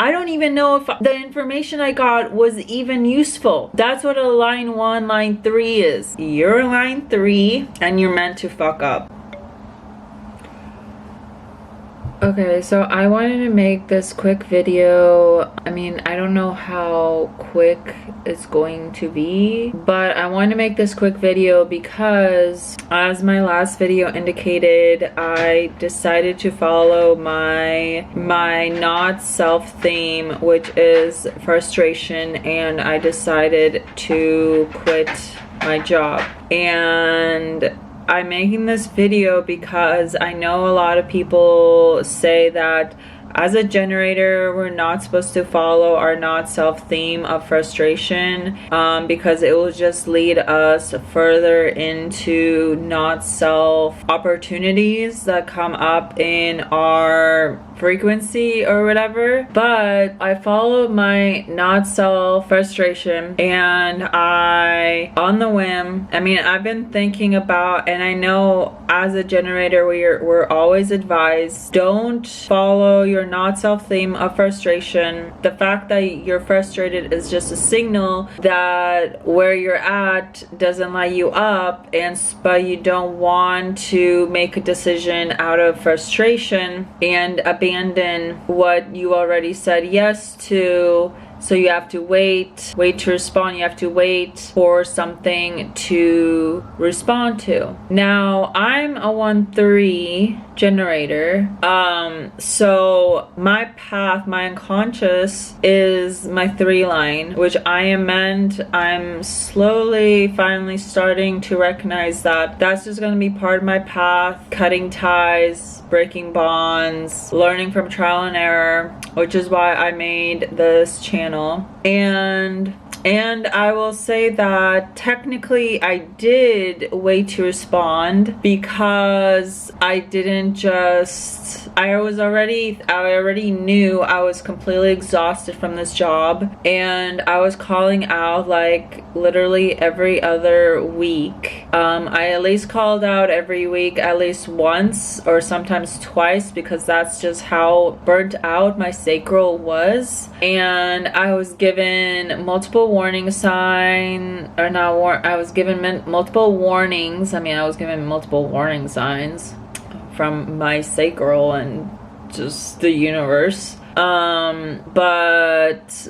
I don't even know if the information I got was even useful. That's what a line 1, line 3 is. You're line 3 and you're meant to fuck up. Okay, so I wanted to make this quick video. I mean, I don't know how quick it's going to be, but I want to make this quick video because, as my last video indicated, I decided to follow my not self theme, which is frustration, and I decided to quit my job. And I'm making this video because I know a lot of people say that as a generator, we're not supposed to follow our not self theme of frustration because it will just lead us further into not self opportunities that come up in our frequency or whatever. But I followed my not self frustration, and I, on the whim, I mean, I've been thinking about, and I know as a generator we're always advised, don't follow your not self theme of frustration. The fact that you're frustrated is just a signal that where you're at doesn't light you up, and but you don't want to make a decision out of frustration and abandon what you already said yes to. So you have to wait to respond. You have to wait for something to respond to. Now, I'm a 1-3 generator. So my path, my unconscious, is my 3 line, which I'm slowly, finally starting to recognize that that's just going to be part of my path, cutting ties, breaking bonds, learning from trial and error, which is why I made this channel. And I will say that technically I did wait to respond because I didn't just, I already knew I was completely exhausted from this job, and I was calling out like literally every other week. I at least called out every week at least once or sometimes twice because that's just how burnt out my sacral was. And I was given multiple warning signs, or not I was given multiple warnings. I mean, I was given multiple warning signs from my sacral and just the universe. But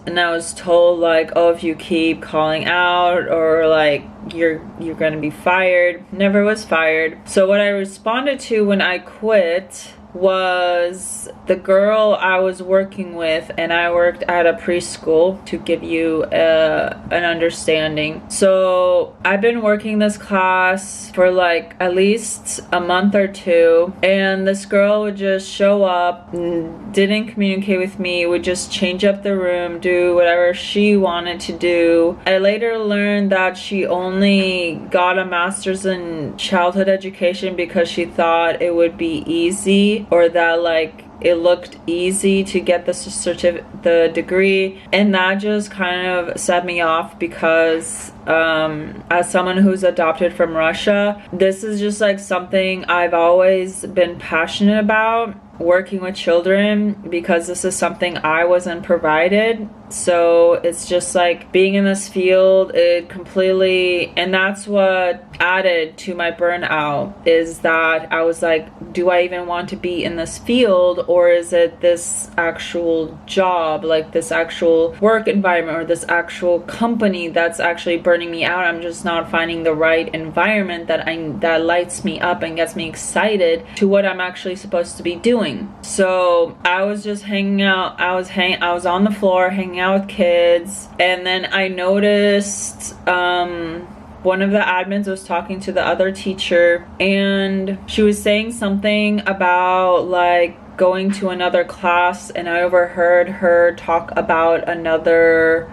and I was told like, oh, if you keep calling out, or like you're gonna be fired. Never was fired. So what I responded to when I quit was the girl I was working with, and I worked at a preschool, to give you an understanding. So I've been working this class for like at least a month or 2, and this girl would just show up, didn't communicate with me, would just change up the room, do whatever she wanted to do. I later learned that she only got a master's in childhood education because she thought it would be easy, or that like it looked easy to get the degree, and that just kind of set me off because as someone who's adopted from Russia, this is just like something I've always been passionate about, working with children, because this is something I wasn't provided. So it's just like being in this field, it completely, and that's what added to my burnout, is that I was like, do I even want to be in this field, or is it this actual job, like this actual work environment, or this actual company that's actually burning me out? I'm just not finding the right environment that lights me up and gets me excited to what I'm actually supposed to be doing. So I was just hanging out. I was on the floor hanging out with kids, and then I noticed one of the admins was talking to the other teacher, and she was saying something about like going to another class, and I overheard her talk about another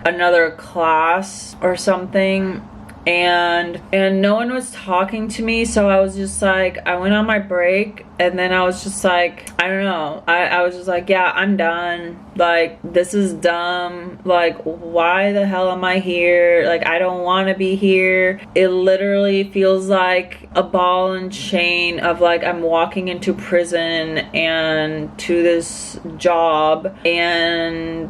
class or something. and no one was talking to me, so I was just like, I went on my break, and then I was just like, I don't know, I was just like, yeah, I'm done, like, this is dumb, like, why the hell am I here? Like, I don't want to be here. It literally feels like a ball and chain of like I'm walking into prison and to this job, and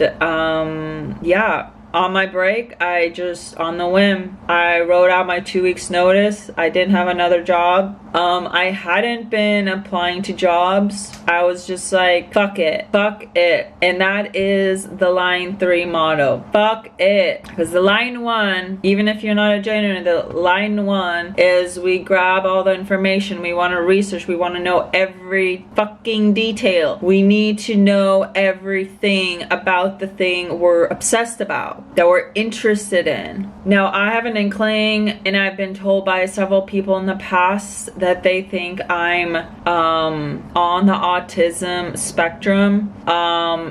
yeah. On my break, I just, on the whim, I wrote out my 2 weeks notice. I didn't have another job. I hadn't been applying to jobs. I was just like, fuck it. Fuck it. And that is the line 3 motto. Fuck it. Because the line 1, even if you're not a janitor, the line 1 is we grab all the information. We want to research. We want to know every fucking detail. We need to know everything about the thing we're obsessed about, that we're interested in. Now, I have an inkling, and I've been told by several people in the past that they think I'm on the autism spectrum.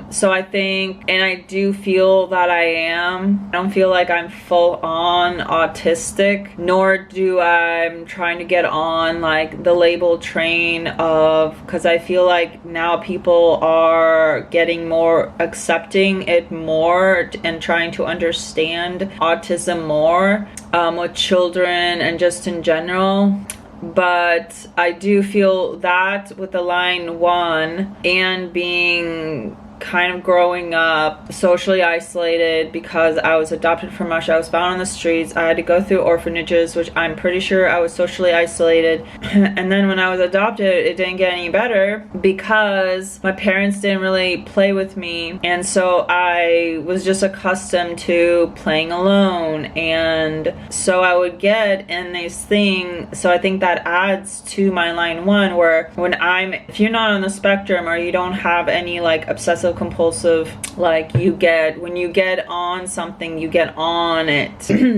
So I think, and I do feel that I am. I don't feel like I'm full on autistic, nor do I'm trying to get on like the label train of, because I feel like now people are getting more accepting it more and trying to understand autism more with children and just in general. But I do feel that with the line 1 and being kind of growing up socially isolated because I was adopted from Russia. I was found on the streets. I had to go through orphanages, which I'm pretty sure I was socially isolated. And then when I was adopted, it didn't get any better because my parents didn't really play with me. And so I was just accustomed to playing alone. And so I would get in these things. So I think that adds to my line 1, where if you're not on the spectrum or you don't have any like obsessive compulsive, like when you get on something, you get on it.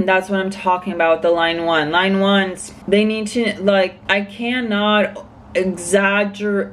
That's what I'm talking about, the line 1. Line 1s, they need to, like, I cannot emphasize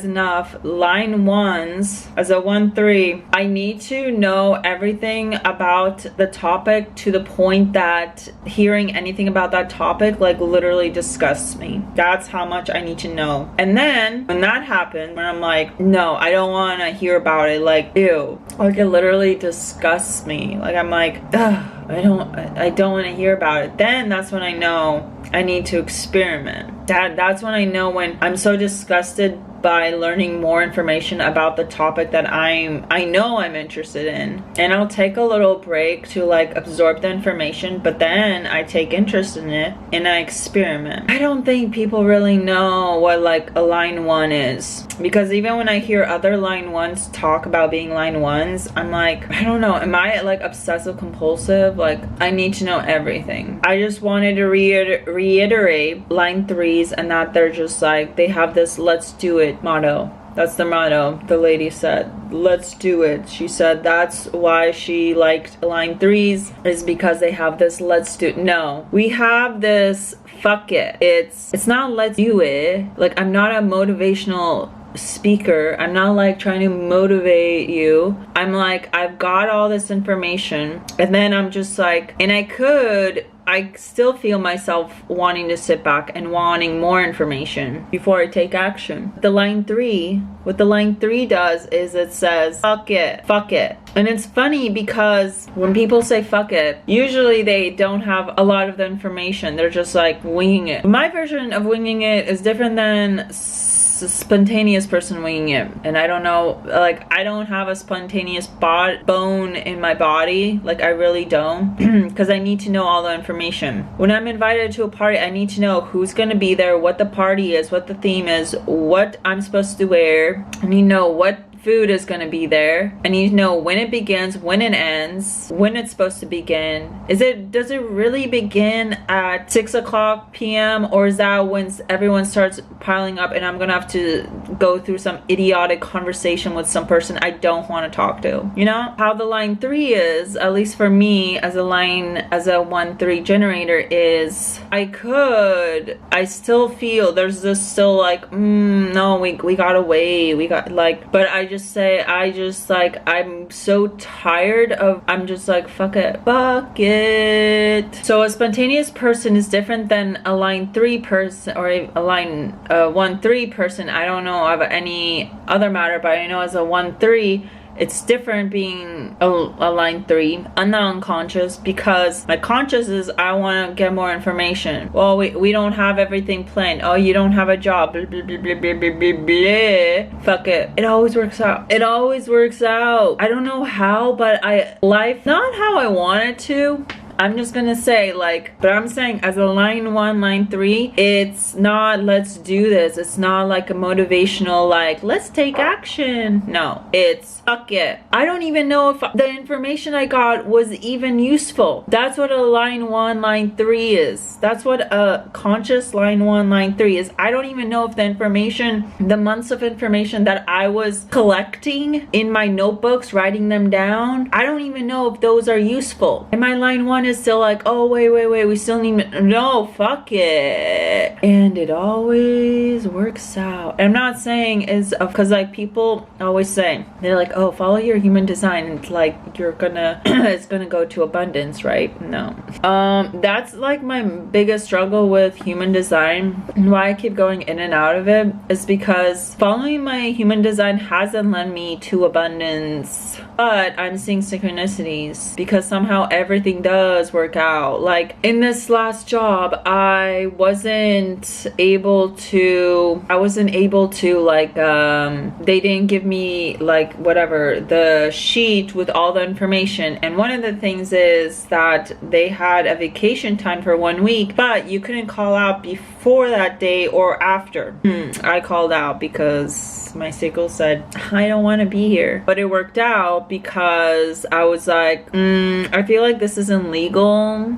enough, line 1s as a 1-3, I need to know everything about the topic to the point that hearing anything about that topic like literally disgusts me. That's how much I need to know. And then when that happens, when I'm like, no, I don't want to hear about it, like, ew, like it literally disgusts me, like I'm like, ugh, I don't want to hear about it, then that's when I know I need to experiment. That's when I know, when I'm so disgusted by learning more information about the topic that I know I'm interested in, and I'll take a little break to like absorb the information, but then I take interest in it and I experiment. I don't think people really know what like a line 1 is, because even when I hear other line 1s talk about being line 1s, I'm like, I don't know, am I like obsessive compulsive? Like, I need to know everything. I just wanted to reiterate line 3s, and that they're just like, they have this let's do it motto. That's the motto. The lady said, let's do it. She said that's why she liked line 3s, is because they have this let's do it. No, we have this fuck it. It's not let's do it. Like, I'm not a motivational speaker. I'm not like trying to motivate you. I'm like, I've got all this information, and then I'm just like, and I still feel myself wanting to sit back and wanting more information before I take action. The line 3, what the line 3 does is it says, fuck it, fuck it. And it's funny because when people say fuck it, usually they don't have a lot of the information. They're just like winging it. My version of winging it is different than spontaneous person winging it. And I don't know, like, I don't have a spontaneous bone in my body, like I really don't, because I need to know all the information. When I'm invited to a party, I need to know who's gonna be there, what the party is, what the theme is, what I'm supposed to wear. I need to know what food is going to be there. I need to know when it begins, when it ends, when it's supposed to begin. Does it really begin at 6:00 p.m. or is that when everyone starts piling up and I'm gonna have to go through some idiotic conversation with some person I don't want to talk to? You know how the line 3 is, at least for me as a 1-3 generator, is I still feel there's this still like no, we gotta wait, but I just say, I'm so tired of, I'm just like, fuck it. So a spontaneous person is different than a line 3 person or a line 1-3 person. I don't know of any other matter, but I know as a 1-3, it's different being a line 3. I'm not unconscious because my conscious is I want to get more information. Well, we don't have everything planned. Oh, you don't have a job. Blah, blah, blah, blah, blah, blah, blah. Fuck it. It always works out. It always works out. I don't know how, but life, not how I want it to. I'm just gonna say, like, but I'm saying as a line 1, line 3, it's not let's do this. It's not like a motivational, like, let's take action. No, it's fuck it. I don't even know if the information I got was even useful. That's what a line 1, line 3 is. That's what a conscious line 1, line 3 is. I don't even know if the information, the months of information that I was collecting in my notebooks, writing them down, I don't even know if those are useful. And my line 1 is still like, oh, wait, we still need, no, fuck it. And it always works out. I'm not saying is because like people always say, they're like, oh, follow your human design, and it's like you're gonna it's gonna go to abundance, right? No. That's like my biggest struggle with human design, and why I keep going in and out of it is because following my human design hasn't led me to abundance, but I'm seeing synchronicities because somehow everything does work out. Like in this last job, I wasn't able to like they didn't give me like whatever the sheet with all the information, and one of the things is that they had a vacation time for 1 week, but you couldn't call out before that day or after. I called out because my sacral said I don't want to be here, but it worked out because I was like, I feel like this isn't legal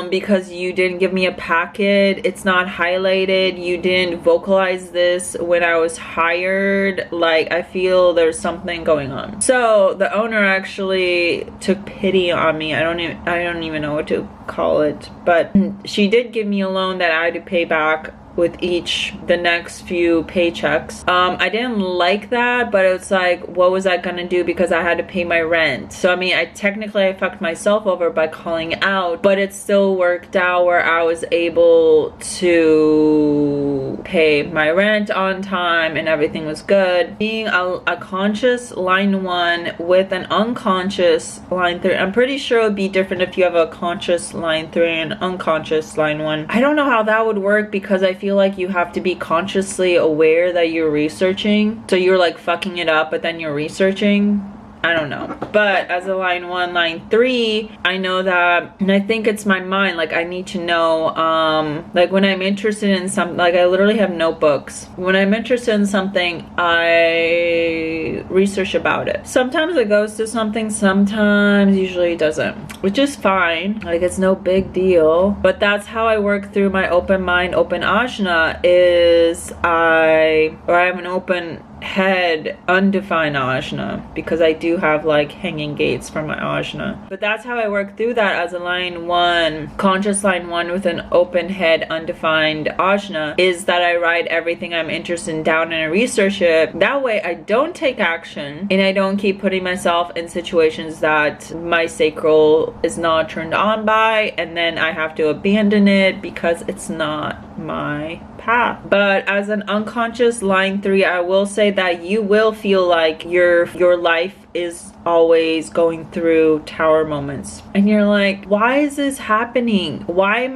because you didn't give me a packet, it's not highlighted, you didn't vocalize this when I was hired, like I feel there's something going on. So the owner actually took pity on me. I don't even know what to call it, but she did give me a loan that I had to pay back with the next few paychecks. I didn't like that, but it's like, what was I gonna do because I had to pay my rent? So I mean, I fucked myself over by calling out, but it still worked out where I was able to pay my rent on time and everything was good. Being a conscious line 1 with an unconscious line 3, I'm pretty sure it would be different if you have a conscious line 3 and unconscious line 1. I don't know how that would work because I feel like you have to be consciously aware that you're researching. So you're like fucking it up, but then you're researching. I don't know. But as a line 1, line 3, I know that, and I think it's my mind, like I need to know, like when I'm interested in something, like I literally have notebooks. When I'm interested in something, I research about it. Sometimes it goes to something, sometimes usually it doesn't, which is fine. Like it's no big deal. But that's how I work through my open mind, open ajna, is I have an open head undefined ajna, because I do have like hanging gates from my ajna. But that's how I work through that as a line 1, conscious line 1 with an open head undefined ajna, is that I write everything I'm interested in down and I research it. That way I don't take action and I don't keep putting myself in situations that my sacral is not turned on by, and then I have to abandon it because it's not my path. But as an unconscious line 3, I will say that you will feel like your life is always going through tower moments, and you're like, why is this happening? Why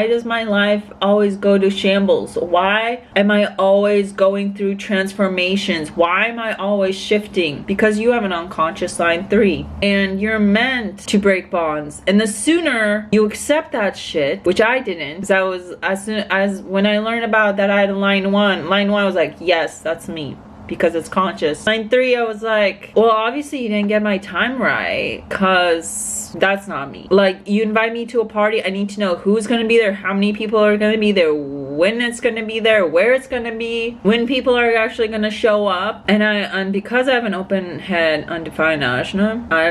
does my life always go to shambles? Why am I always going through transformations? Why am I always shifting? Because you have an unconscious line 3 and you're meant to break bonds, and the sooner you accept that shit, which I didn't, because I was, as soon as when I learned about that I had a line 1 I was like, yes, that's me, because it's conscious. Line 3, I was like, well, obviously you didn't get my time right, because that's not me. Like, you invite me to a party, I need to know who's gonna be there, how many people are gonna be there, when it's gonna be there, where it's gonna be, when people are actually gonna show up. And because I have an open head undefined ajna, I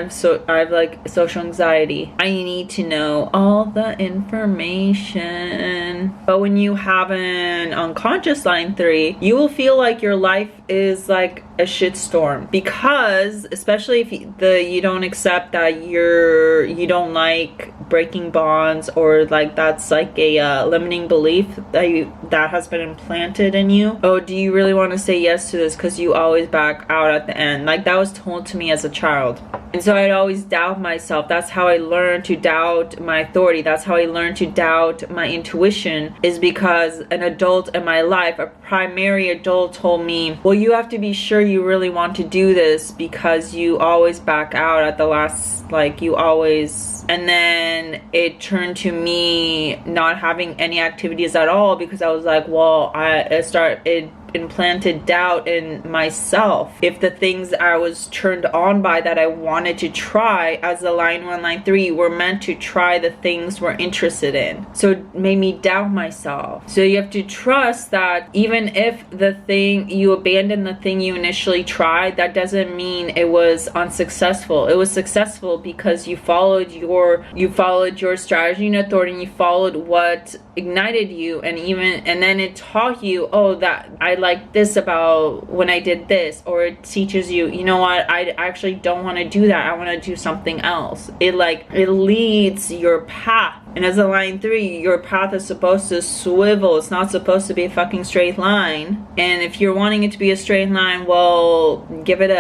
have like social anxiety. I need to know all the information. But when you have an unconscious line 3, you will feel like your life is like a shitstorm, because especially if you don't accept that you don't like breaking bonds, or like that's like a limiting belief that has been implanted in you. Oh, do you really want to say yes to this because you always back out at the end? Like that was told to me as a child. And so I'd always doubt myself. That's how I learned to doubt my authority. That's how I learned to doubt my intuition, is because an adult in my life, a primary adult, told me, well, you have to be sure you really want to do this because you always back out at the last, like you always. And then it turned to me not having any activities at all because I was like, well, it implanted doubt in myself. If the things I was turned on by that I wanted to try as a line 1, line 3 were meant to try the things we're interested in. So it made me doubt myself. So you have to trust that even if you abandon the thing you initially tried, that doesn't mean it was unsuccessful. It was successful because you followed your strategy and authority, and you followed what ignited you, and then it taught you, oh, that I like this about when I did this, or it teaches you, you know what, I actually don't want to do that, I want to do something else. It leads your path. And as a line 3, your path is supposed to swivel. It's not supposed to be a fucking straight line. And if you're wanting it to be a straight line, well, give it a